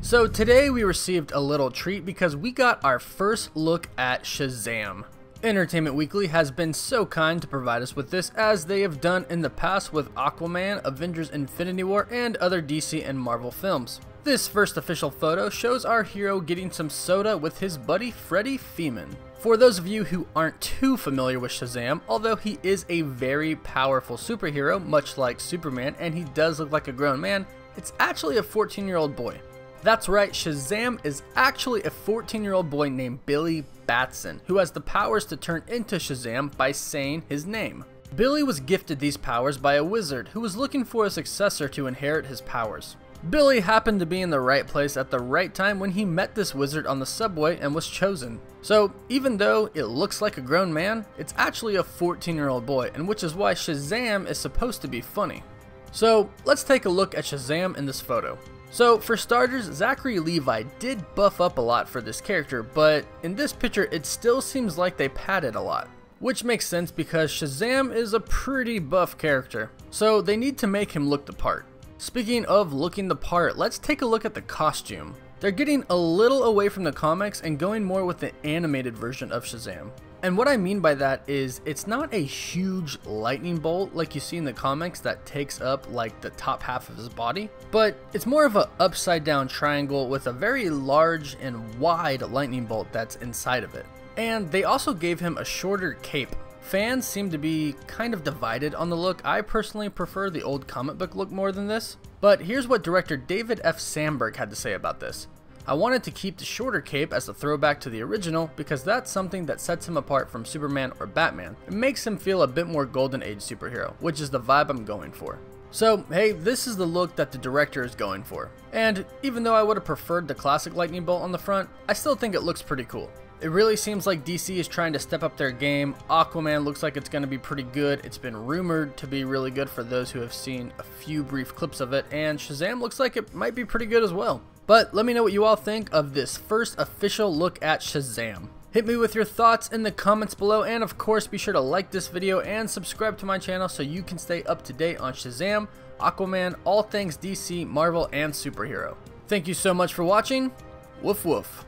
So today we received a little treat because we got our first look at Shazam. Entertainment Weekly has been so kind to provide us with this, as they have done in the past with Aquaman, Avengers Infinity War, and other DC and Marvel films. This first official photo shows our hero getting some soda with his buddy Freddie Feeman. For those of you who aren't too familiar with Shazam, although he is a very powerful superhero, much like Superman, and he does look like a grown man, it's actually a 14-year-old boy. That's right, Shazam is actually a 14-year-old boy named Billy Batson, who has the powers to turn into Shazam by saying his name. Billy was gifted these powers by a wizard who was looking for a successor to inherit his powers. Billy happened to be in the right place at the right time when he met this wizard on the subway and was chosen. So even though it looks like a grown man, it's actually a 14-year-old boy, and which is why Shazam is supposed to be funny. So let's take a look at Shazam in this photo. So for starters, Zachary Levi did buff up a lot for this character, but in this picture it still seems like they padded a lot. Which makes sense because Shazam is a pretty buff character, so they need to make him look the part. Speaking of looking the part, let's take a look at the costume. They're getting a little away from the comics and going more with the animated version of Shazam. And what I mean by that is it's not a huge lightning bolt like you see in the comics that takes up like the top half of his body, but it's more of an upside down triangle with a very large and wide lightning bolt that's inside of it. And they also gave him a shorter cape. Fans seem to be kind of divided on the look. I personally prefer the old comic book look more than this, but here's what director David F. Sandberg had to say about this. I wanted to keep the shorter cape as a throwback to the original because that's something that sets him apart from Superman or Batman. It makes him feel a bit more golden age superhero, which is the vibe I'm going for. So hey, this is the look that the director is going for. And even though I would have preferred the classic lightning bolt on the front, I still think it looks pretty cool. It really seems like DC is trying to step up their game. Aquaman looks like it's going to be pretty good. It's been rumored to be really good for those who have seen a few brief clips of it, and Shazam looks like it might be pretty good as well. But let me know what you all think of this first official look at Shazam. Hit me with your thoughts in the comments below, and of course be sure to like this video and subscribe to my channel so you can stay up to date on Shazam, Aquaman, all things DC, Marvel, and superhero. Thank you so much for watching. Woof woof.